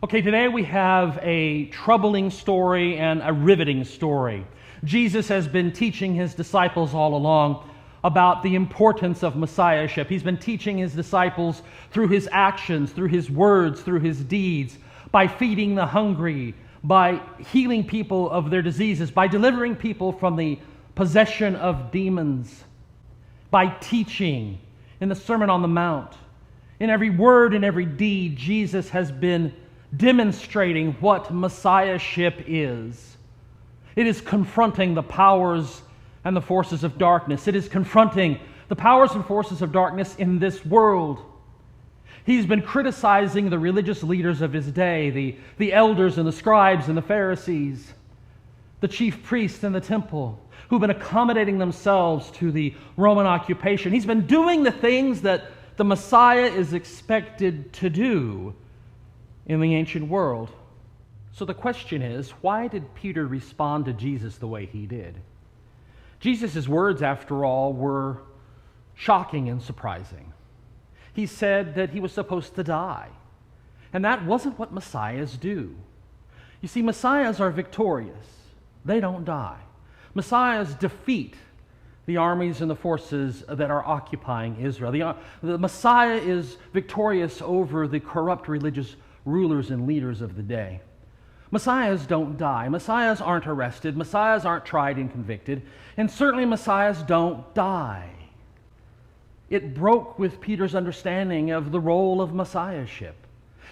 Okay, today we have a troubling story and a riveting story. Jesus has been teaching his disciples all along about the importance of Messiahship. He's been teaching his disciples through his actions, through his words, through his deeds, by feeding the hungry, by healing people of their diseases, by delivering people from the possession of demons, by teaching in the Sermon on the Mount. In every word and every deed, Jesus has been demonstrating what Messiahship is. It is confronting the powers and the forces of darkness. It is confronting the powers and forces of darkness in this world. He's been criticizing the religious leaders of his day, the elders and the scribes and the Pharisees, the chief priests in the temple, who've been accommodating themselves to the Roman occupation. He's been doing the things that the Messiah is expected to do in the ancient world. So the question is, why did Peter respond to Jesus the way he did? Jesus' words, after all, were shocking and surprising. He said that he was supposed to die. And that wasn't what Messiahs do. You see, Messiahs are victorious. They don't die. Messiahs defeat the armies and the forces that are occupying Israel. The Messiah is victorious over the corrupt religious rulers and leaders of the day. Messiahs don't die. Messiahs aren't arrested. Messiahs aren't tried and convicted. And certainly Messiahs don't die. It broke with Peter's understanding of the role of Messiahship.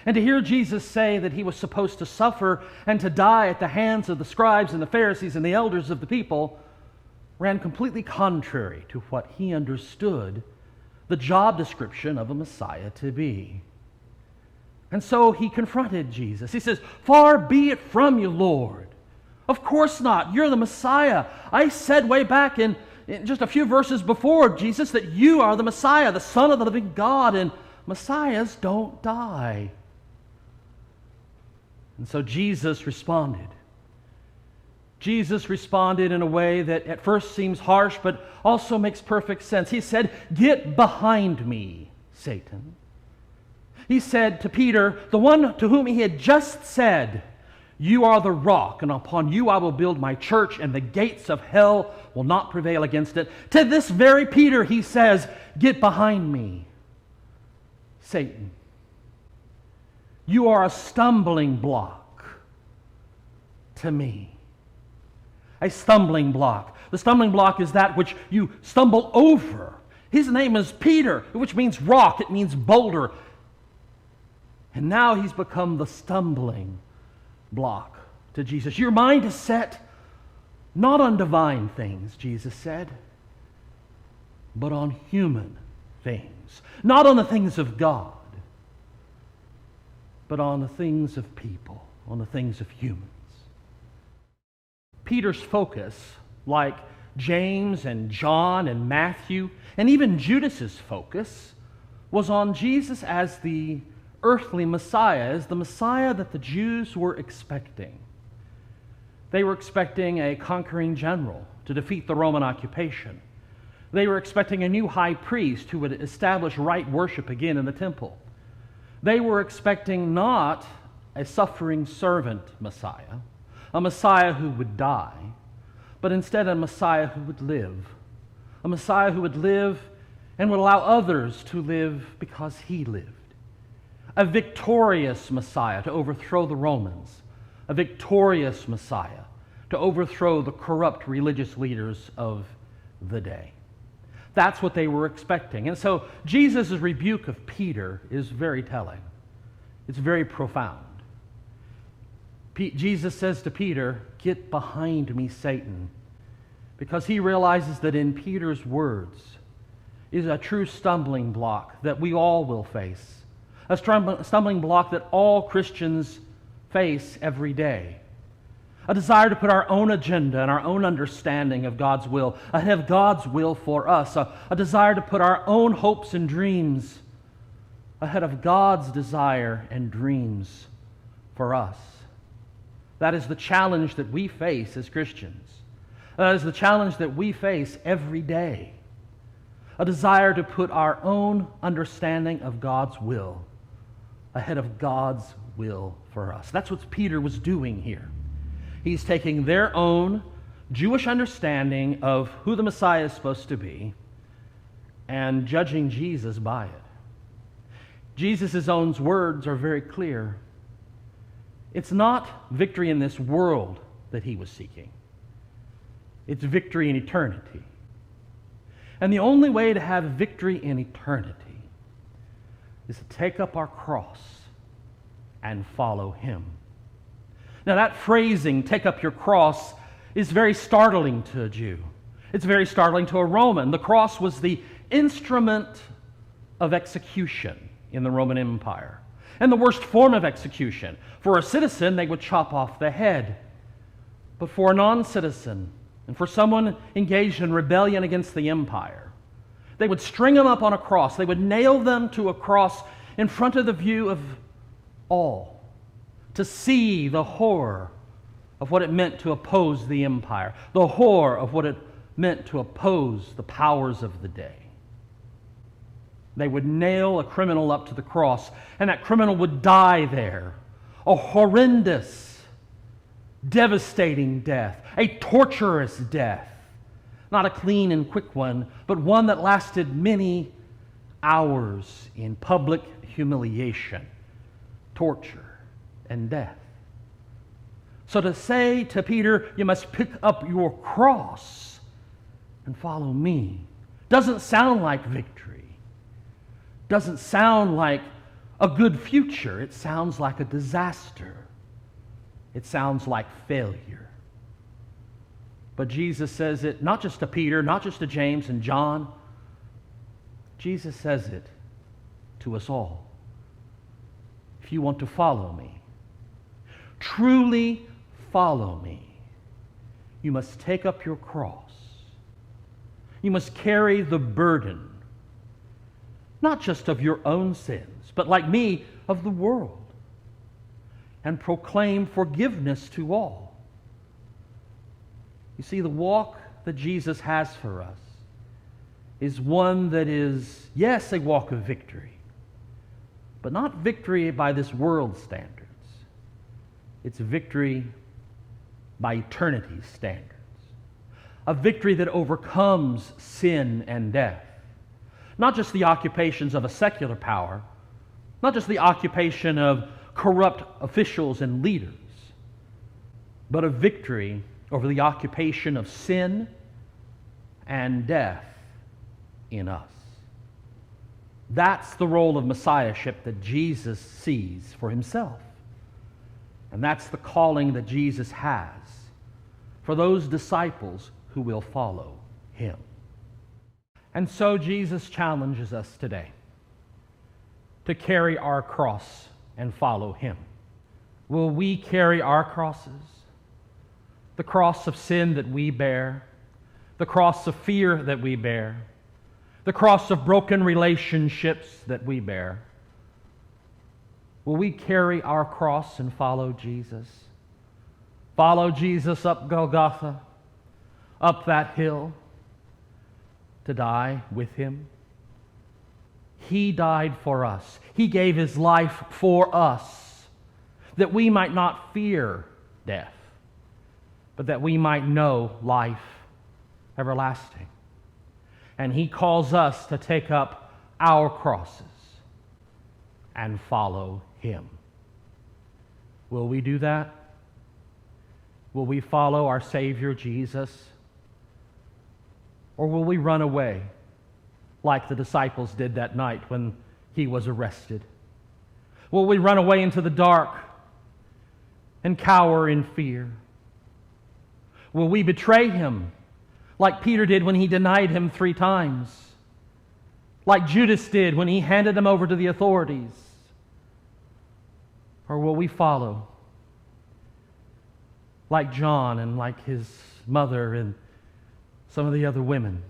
And to hear Jesus say that he was supposed to suffer and to die at the hands of the scribes and the Pharisees and the elders of the people ran completely contrary to what he understood the job description of a Messiah to be. And so he confronted Jesus. He says, "Far be it from you, Lord. Of course not. You're the Messiah. I said way back in just a few verses before, Jesus, that you are the Messiah, the Son of the living God, and Messiahs don't die." And so Jesus responded. Jesus responded in a way that at first seems harsh, but also makes perfect sense. He said, "Get behind me, Satan." He said to Peter, the one to whom he had just said, "You are the rock, and upon you I will build my church, and the gates of hell will not prevail against it." To this very Peter, he says, "Get behind me, Satan. You are a stumbling block to me." A stumbling block. The stumbling block is that which you stumble over. His name is Peter, which means rock. It means boulder. And now he's become the stumbling block to Jesus. Your mind is set not on divine things, Jesus said, but on human things. Not on the things of God, but on the things of people, on the things of humans. Peter's focus, like James and John and Matthew, and even Judas's focus, was on Jesus as the earthly Messiah, as the Messiah that the Jews were expecting. They were expecting a conquering general to defeat the Roman occupation. They were expecting a new high priest who would establish right worship again in the temple. They were expecting not a suffering servant Messiah, a Messiah who would die, but instead a Messiah who would live. A Messiah who would live and would allow others to live because he lived. A victorious Messiah to overthrow the Romans. A victorious Messiah to overthrow the corrupt religious leaders of the day. That's what they were expecting. And so Jesus' rebuke of Peter is very telling. It's very profound. Jesus says to Peter, "Get behind me, Satan," because he realizes that in Peter's words is a true stumbling block that we all will face. A stumbling block that all Christians face every day. A desire to put our own agenda and our own understanding of God's will ahead of God's will for us. A desire to put our own hopes and dreams ahead of God's desire and dreams for us. That is the challenge that we face as Christians. That is the challenge that we face every day. A desire to put our own understanding of God's will ahead of God's will for us. That's what Peter was doing here. He's taking their own Jewish understanding of who the Messiah is supposed to be and judging Jesus by it. Jesus' own words are very clear. It's not victory in this world that he was seeking. It's victory in eternity. And the only way to have victory in eternity is to take up our cross and follow him. Now that phrasing, take up your cross, is very startling to a Jew. It's very startling to a Roman. The cross was the instrument of execution in the Roman Empire, and the worst form of execution. For a citizen, they would chop off the head. But for a non-citizen, and for someone engaged in rebellion against the empire, they would string them up on a cross. They would nail them to a cross in front of the view of all, to see the horror of what it meant to oppose the empire, the horror of what it meant to oppose the powers of the day. They would nail a criminal up to the cross, and that criminal would die there. A horrendous, devastating death, a torturous death. Not a clean and quick one, but one that lasted many hours in public humiliation, torture, and death. So to say to Peter, you must pick up your cross and follow me, doesn't sound like victory. Doesn't sound like a good future. It sounds like a disaster. It sounds like failure. But Jesus says it not just to Peter, not just to James and John. Jesus says it to us all. If you want to follow me, truly follow me, you must take up your cross. You must carry the burden, not just of your own sins, but like me, of the world, and proclaim forgiveness to all. You see, the walk that Jesus has for us is one that is, yes, a walk of victory, but not victory by this world's standards. It's victory by eternity's standards. A victory that overcomes sin and death. Not just the occupations of a secular power, not just the occupation of corrupt officials and leaders, but a victory over the occupation of sin and death in us. That's the role of messiahship that Jesus sees for himself. And that's the calling that Jesus has for those disciples who will follow him. And so Jesus challenges us today to carry our cross and follow him. Will we carry our crosses? The cross of sin that we bear, the cross of fear that we bear, the cross of broken relationships that we bear. Will we carry our cross and follow Jesus? Follow Jesus up Golgotha, up that hill, to die with him? He died for us. He gave his life for us, that we might not fear death, but that we might know life everlasting. And he calls us to take up our crosses and follow him. Will we do that? Will we follow our Savior Jesus? Or will we run away like the disciples did that night when he was arrested? Will we run away into the dark and cower in fear? Will we betray him like Peter did when he denied him 3 times? Like Judas did when he handed him over to the authorities? Or will we follow like John and like his mother and some of the other women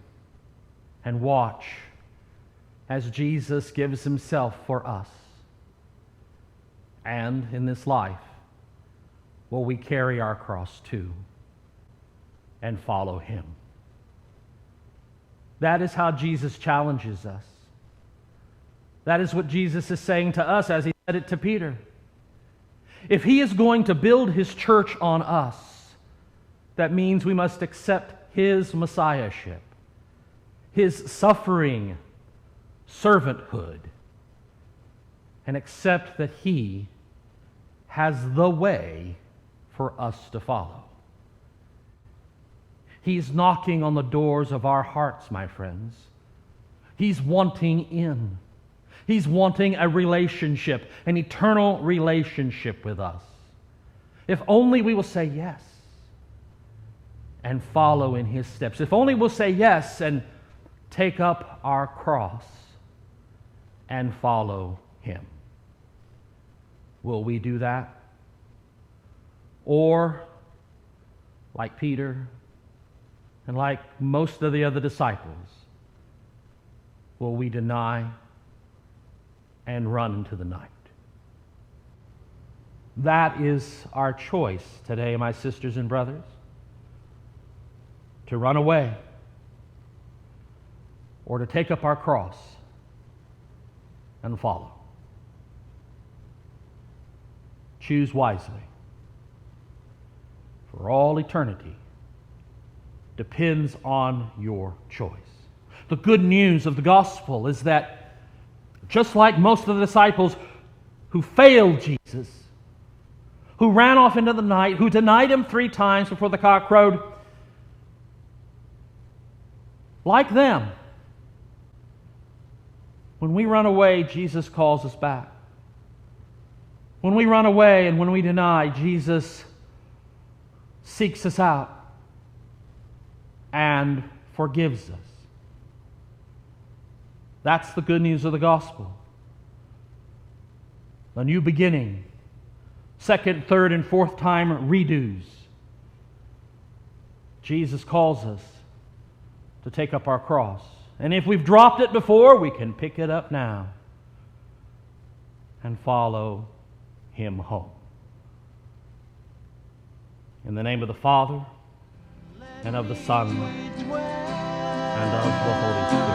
and watch as Jesus gives himself for us? And in this life, will we carry our cross too and follow him? That is how Jesus challenges us. That is what Jesus is saying to us as he said it to Peter. If He is going to build His church on us, that means we must accept His messiahship, His suffering servanthood, and accept that He has the way for us to follow. He's knocking on the doors of our hearts, my friends. He's wanting in. He's wanting a relationship, an eternal relationship with us. If only we will say yes and follow in His steps. If only we'll say yes and take up our cross and follow Him. Will we do that? Or, like Peter and like most of the other disciples, will we deny and run into the night? That is our choice today, my sisters and brothers. To run away or to take up our cross and follow. Choose wisely. For all eternity depends on your choice. The good news of the gospel is that just like most of the disciples who failed Jesus, who ran off into the night, who denied Him 3 times before the cock crowed, like them, when we run away, Jesus calls us back. When we run away and when we deny, Jesus seeks us out and forgives us. That's the good news of the gospel. A new beginning. 2nd, 3rd, and 4th time redos. Jesus calls us to take up our cross. And if we've dropped it before, we can pick it up now and follow Him home. In the name of the Father, and of the Son, and of the Holy Spirit.